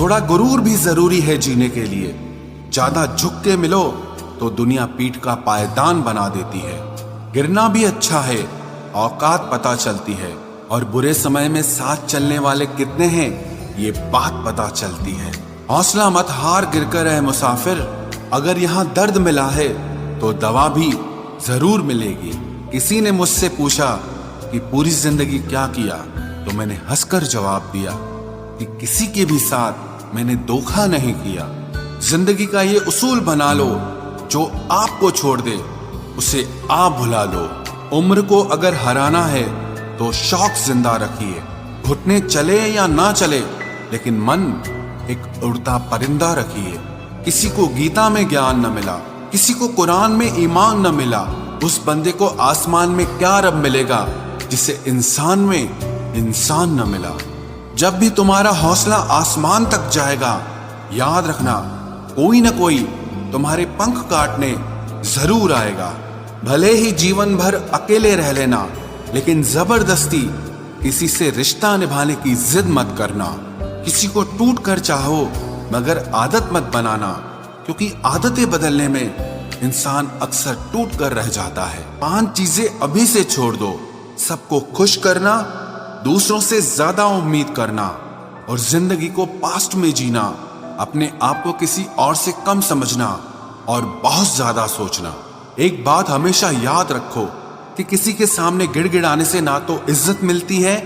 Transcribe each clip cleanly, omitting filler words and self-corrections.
थोड़ा गुरूर भी जरूरी है जीने के लिए। ज्यादा झुक के मिलो तो दुनिया पीठ का पायदान बना देती है। गिरना भी अच्छा है, औकात पता चलती है, और बुरे समय में साथ चलने वाले कितने हैं ये बात पता चलती है। हौसला मत हार, गिरकर है मुसाफिर। अगर यहाँ दर्द मिला है तो दवा भी जरूर मिलेगी। किसी ने मुझसे पूछा कि पूरी जिंदगी क्या किया, तो मैंने हंसकर जवाब दिया कि किसी के भी साथ मैंने धोखा नहीं किया। जिंदगी का ये उसूल बना लो, जो आपको छोड़ दे उसे आप भुला लो। उम्र को अगर हराना है तो शौक जिंदा रखिए। घुटने चले या ना चले, लेकिन मन एक उड़ता परिंदा रखिए। किसी को गीता में ज्ञान न मिला, किसी को कुरान में ईमान न मिला, उस बंदे को आसमान में क्या रब मिलेगा जिसे इंसान में इंसान न मिला। जब भी तुम्हारा हौसला आसमान तक जाएगा, याद रखना कोई न कोई तुम्हारे पंख काटने जरूर आएगा। भले ही जीवन भर अकेले रह लेना, लेकिन जबरदस्ती किसी से रिश्ता निभाने की जिद मत करना। किसी को टूट कर चाहो, मगर आदत मत बनाना, क्योंकि आदतें बदलने में इंसान अक्सर टूट कर रह जाता है। 5 चीजें अभी से छोड़ दो। सबको खुश करना, दूसरों से ज्यादा उम्मीद करना, और जिंदगी को पास्ट में जीना, अपने आप को किसी और से कम समझना, और बहुत ज्यादा सोचना। एक बात हमेशा याद रखो कि किसी के सामने गिड़गिड़ाने से ना तो इज्जत मिलती है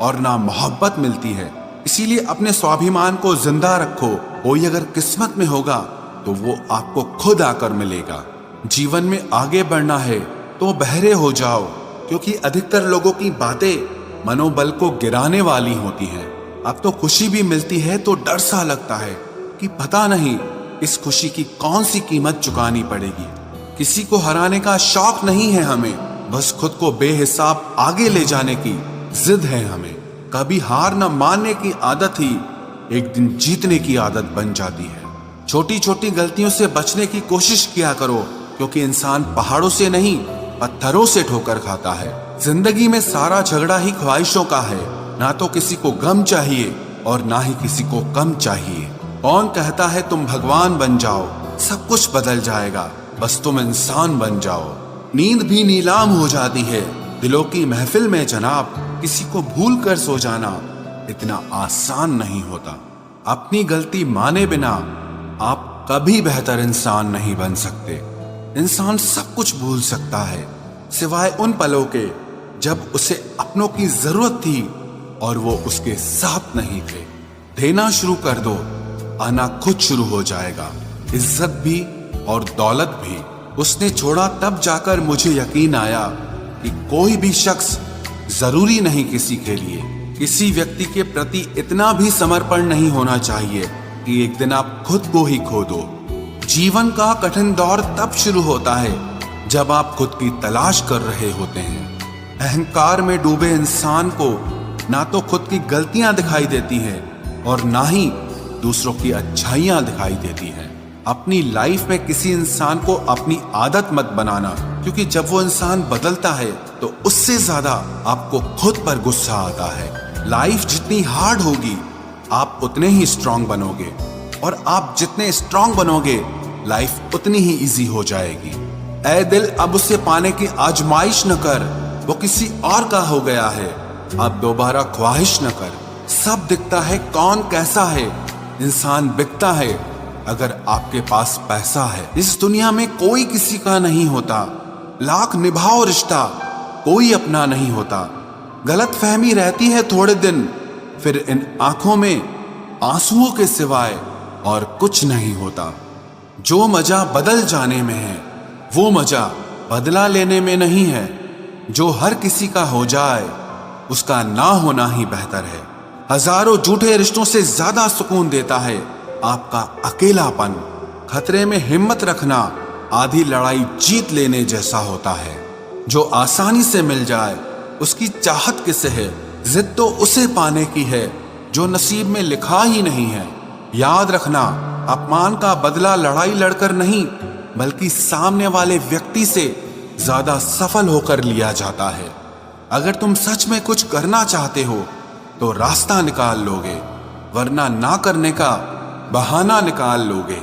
और ना मोहब्बत मिलती है। इसीलिए अपने स्वाभिमान को जिंदा रखो। कोई अगर किस्मत में होगा तो वो आपको खुद आकर मिलेगा। जीवन में आगे बढ़ना है तो बहरे हो जाओ, क्योंकि अधिकतर लोगों की बातें मनोबल को गिराने वाली होती हैं। अब तो खुशी भी मिलती है तो डर सा लगता है कि पता नहीं इस खुशी की कौन सी कीमत चुकानी पड़ेगी। किसी को हराने का शौक नहीं है हमें, बस खुद को बेहिसाब आगे ले जाने की जिद है हमें। कभी हार न मानने की आदत ही एक दिन जीतने की आदत बन जाती है। छोटी छोटी गलतियों से बचने की कोशिश किया करो, क्योंकि इंसान पहाड़ों से नहीं पत्थरों से ठोकर खाता है। जिंदगी में सारा झगड़ा ही ख्वाहिशों का है। ना तो किसी को गम चाहिए और ना ही किसी को कम चाहिए। कौन कहता है तुम भगवान बन जाओ, सब कुछ बदल जाएगा, बस तुम इंसान बन जाओ। नींद भी नीलाम हो जाती है दिलों की महफिल में जनाब। किसी को भूल कर सो जाना इतना आसान नहीं होता। अपनी गलती माने बिना आप कभी बेहतर इंसान नहीं बन सकते। इंसान सब कुछ भूल सकता है, सिवाय उन पलों के जब उसे अपनों की जरूरत थी और वो उसके साथ नहीं थे। देना शुरू कर दो, आना खुद शुरू हो जाएगा। इज्जत भी और दौलत भी उसने छोड़ा, तब जाकर मुझे यकीन आया कि कोई भी शख्स जरूरी नहीं किसी के लिए। किसी व्यक्ति के प्रति इतना भी समर्पण नहीं होना चाहिए कि एक दिन आप खुद को ही खो दो। जीवन का कठिन दौर तब शुरू होता है जब आप खुद की तलाश कर रहे होते हैं। अहंकार में डूबे इंसान को ना तो खुद की गलतियां दिखाई देती हैं और ना ही दूसरों की अच्छाइयां दिखाई देती हैं। अपनी लाइफ में किसी इंसान को अपनी आदत मत बनाना, क्योंकि जब वो इंसान बदलता है तो उससे ज्यादा आपको खुद पर गुस्सा आता है। लाइफ जितनी हार्ड होगी आप उतने ही स्ट्रांग बनोगे, और आप जितने स्ट्रांग बनोगे लाइफ उतनी ही इजी हो जाएगी। ऐ दिल अब उसे पाने की आजमाइश न कर, वो किसी और का हो गया है, अब दोबारा ख्वाहिश न कर। सब दिखता है कौन कैसा है, इंसान बिकता है अगर आपके पास पैसा है। इस दुनिया में कोई किसी का नहीं होता, लाख निभाओ रिश्ता कोई अपना नहीं होता। गलत फहमी रहती है थोड़े दिन, फिर इन आंखों में आंसुओं के सिवाय और कुछ नहीं होता। जो मजा बदल जाने में है वो मजा बदला लेने में नहीं है। जो हर किसी का हो जाए उसका ना होना ही बेहतर है। हजारों झूठे रिश्तों से ज्यादा सुकून देता है आपका अकेलापन। खतरे में हिम्मत रखना आधी लड़ाई जीत लेने जैसा होता है। जो आसानी से मिल जाए उसकी चाहत किसे है, जिद तो उसे पाने की है जो नसीब में लिखा ही नहीं है। याद रखना, अपमान का बदला लड़ाई लड़कर नहीं बल्कि सामने वाले व्यक्ति से ज्यादा सफल होकर लिया जाता है। अगर तुम सच में कुछ करना चाहते हो तो रास्ता निकाल लोगे, वरना ना करने का बहाना निकाल लोगे।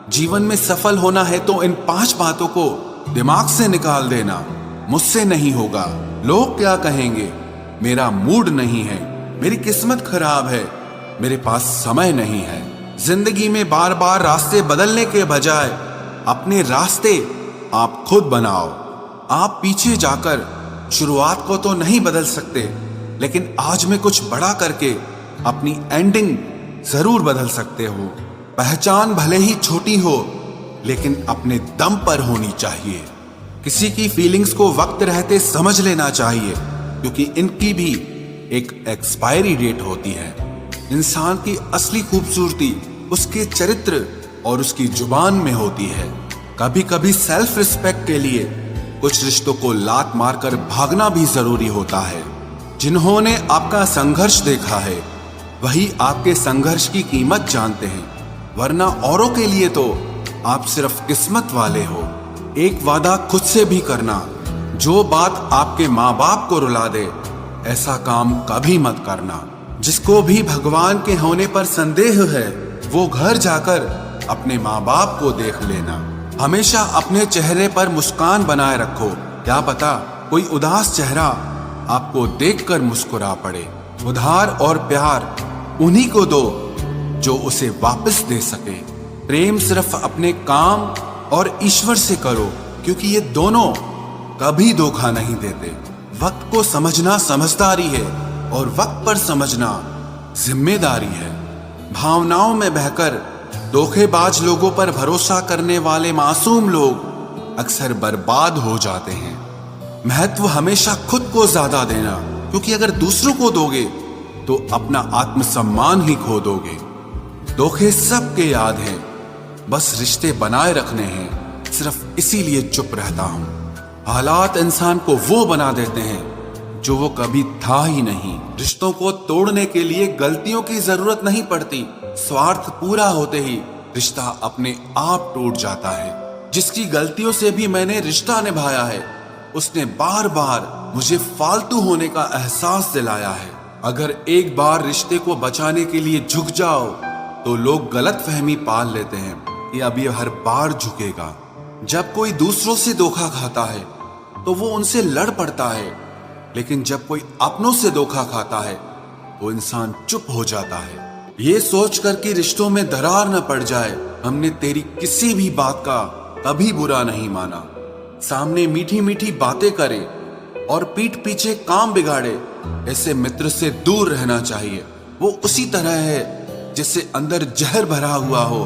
जीवन में सफल होना है तो इन 5 बातों को दिमाग से निकाल देना। मुझसे नहीं होगा, लोग क्या कहेंगे, मेरा मूड नहीं है, मेरी किस्मत खराब है, मेरे पास समय नहीं है। जिंदगी में बार बार रास्ते बदलने के बजाय अपने रास्ते आप खुद बनाओ। आप पीछे जाकर शुरुआत को तो नहीं बदल सकते, लेकिन आज में कुछ बड़ा करके अपनी एंडिंग जरूर बदल सकते हो। पहचान भले ही छोटी हो, लेकिन अपने दम पर होनी चाहिए। किसी की फीलिंग्स को वक्त रहते समझ लेना चाहिए, क्योंकि इनकी भी एक एक्सपायरी डेट होती है। इंसान की असली खूबसूरती उसके चरित्र और उसकी जुबान में होती है। कभी कभी सेल्फ रिस्पेक्ट के लिए कुछ रिश्तों को लात मारकर भागना भी जरूरी होता है। जिन्होंने आपका संघर्ष देखा है वही आपके संघर्ष की कीमत जानते हैं, वरना औरों के लिए तो आप सिर्फ किस्मत वाले हो। एक वादा खुद से भी करना, जो बात आपके माँ बाप को रुला दे ऐसा काम कभी मत करना। जिसको भी भगवान के होने पर संदेह है वो घर जाकर अपने माँ बाप को देख लेना। हमेशा अपने चेहरे पर मुस्कान बनाए रखो, क्या पता कोई उदास चेहरा आपको देखकर मुस्कुरा पड़े। उधार और प्यार उन्हीं को दो जो उसे वापस दे सके। प्रेम सिर्फ अपने काम और ईश्वर से करो, क्योंकि ये दोनों कभी धोखा नहीं देते। वक्त को समझना समझदारी है और वक्त पर समझना जिम्मेदारी है। भावनाओं में बहकर धोखेबाज लोगों पर भरोसा करने वाले मासूम लोग अक्सर बर्बाद हो जाते हैं। महत्व हमेशा खुद को ज्यादा देना, क्योंकि अगर दूसरों को दोगे तो अपना आत्मसम्मान ही खो दोगे। धोखे सबके याद हैं, बस रिश्ते बनाए रखने हैं, सिर्फ इसीलिए चुप रहता हूं। हालात इंसान को वो बना देते हैं जो वो कभी था ही नहीं। रिश्तों को तोड़ने के लिए गलतियों की जरूरत नहीं पड़ती, स्वार्थ पूरा होते ही रिश्ता अपने आप टूट जाता है। जिसकी गलतियों से भी मैंने रिश्ता निभाया है उसने बार बार मुझे फालतू होने का एहसास दिलाया है। अगर एक बार रिश्ते को बचाने के लिए झुक जाओ तो लोग गलत फहमी पाल लेते हैं कि अब ये हर बार झुकेगा। जब कोई दूसरों से धोखा खाता है तो वो उनसे लड़ पड़ता है, लेकिन जब कोई अपनों से धोखा खाता है तो इंसान चुप हो जाता है। ये सोचकर कि रिश्तों में दरार न पड़ जाए, हमने तेरी किसी भी बात का कभी बुरा नहीं माना। सामने मीठी मीठी बातें करे और पीठ पीछे काम बिगाड़े, ऐसे मित्र से दूर रहना चाहिए। वो उसी तरह है जिससे अंदर जहर भरा हुआ हो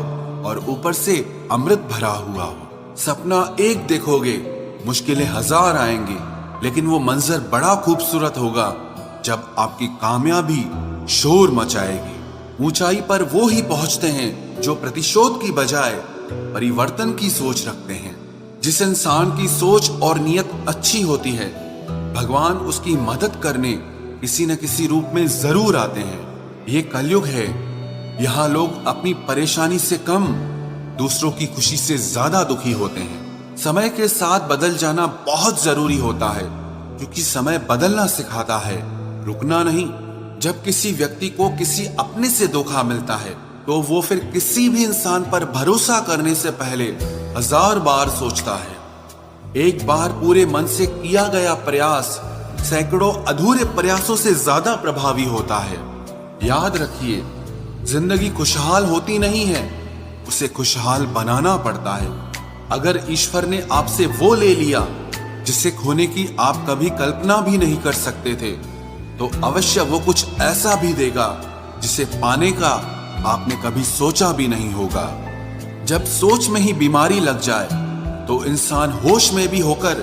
और ऊपर से अमृत भरा हुआ हो। सपना एक देखोगे, मुश्किलें 1000 आएंगी, लेकिन वो मंजर बड़ा खूबसूरत होगा जब आपकी कामयाबी शोर मचाएगी। ऊंचाई पर वो ही पहुंचते हैं जो प्रतिशोध की बजाय परिवर्तन की सोच रखते हैं। जिस इंसान की सोच और नियत अच्छी होती है, भगवान उसकी मदद करने किसी न किसी रूप में जरूर आते हैं। ये कलयुग है, यहाँ लोग अपनी परेशानी से कम दूसरों की खुशी से ज्यादा दुखी होते हैं। समय के साथ बदल जाना बहुत जरूरी होता है, क्योंकि समय बदलना सिखाता है, रुकना नहीं। जब किसी व्यक्ति को किसी अपने से धोखा मिलता है तो वो फिर किसी भी इंसान पर भरोसा करने से पहले 1000 बार सोचता है। एक बार पूरे मन से किया गया प्रयास सैकड़ों अधूरे प्रयासों से ज्यादा प्रभावी होता है। याद रखिए, जिंदगी खुशहाल होती नहीं है, उसे खुशहाल बनाना पड़ता है। अगर ईश्वर ने आपसे वो ले लिया जिसे खोने की आप कभी कल्पना भी नहीं कर सकते थे, तो अवश्य वो कुछ ऐसा भी देगा जिसे पाने का आपने कभी सोचा भी नहीं होगा। जब सोच में ही बीमारी लग जाए तो इंसान होश में भी होकर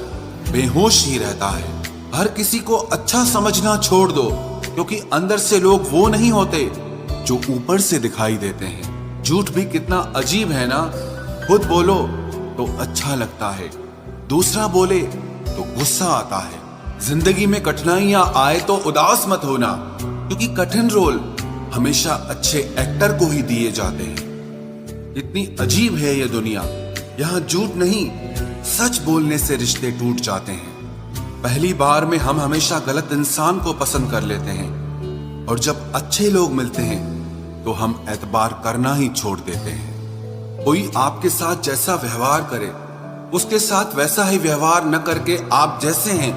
बेहोश ही रहता है। हर किसी को अच्छा समझना छोड़ दो, क्योंकि अंदर से लोग वो नहीं होते जो ऊपर से दिखाई देते हैं। झूठ भी कितना अजीब है ना, खुद बोलो तो अच्छा लगता है, दूसरा बोले तो गुस्सा आता है। जिंदगी में कठिनाइयां आए तो उदास मत होना, क्योंकि कठिन रोल हमेशा अच्छे एक्टर को ही दिए जाते हैं। इतनी अजीब है ये दुनिया, यहाँ झूठ नहीं सच बोलने से रिश्ते टूट जाते हैं। पहली बार में हम हमेशा गलत इंसान को पसंद कर लेते हैं, और जब अच्छे लोग मिलते हैं तो हम एतबार करना ही छोड़ देते हैं। कोई आपके साथ जैसा व्यवहार करे, उसके साथ वैसा ही व्यवहार न करके आप जैसे हैं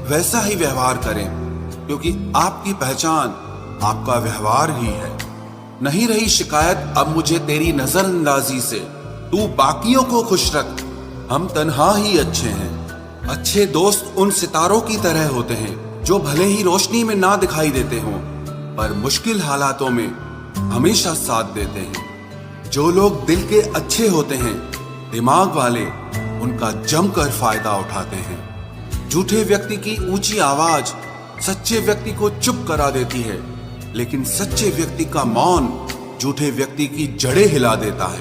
वैसा ही व्यवहार करें, क्योंकि आपकी पहचान आपका व्यवहार ही है। नहीं रही शिकायत अब मुझे तेरी नजरअंदाजी से, तू बाकियों को खुश रख, हम तन्हा ही अच्छे हैं। अच्छे दोस्त उन सितारों की तरह होते हैं जो भले ही रोशनी में ना दिखाई देते हों, पर मुश्किल हालातों में हमेशा साथ देते हैं। जो लोग दिल के अच्छे होते हैं, दिमाग वाले, उनका जमकर फायदा उठाते हैं। झूठे व्यक्ति की ऊंची आवाज सच्चे व्यक्ति को चुप करा देती है, लेकिन सच्चे व्यक्ति का मौन झूठे व्यक्ति की जड़ें हिला देता है।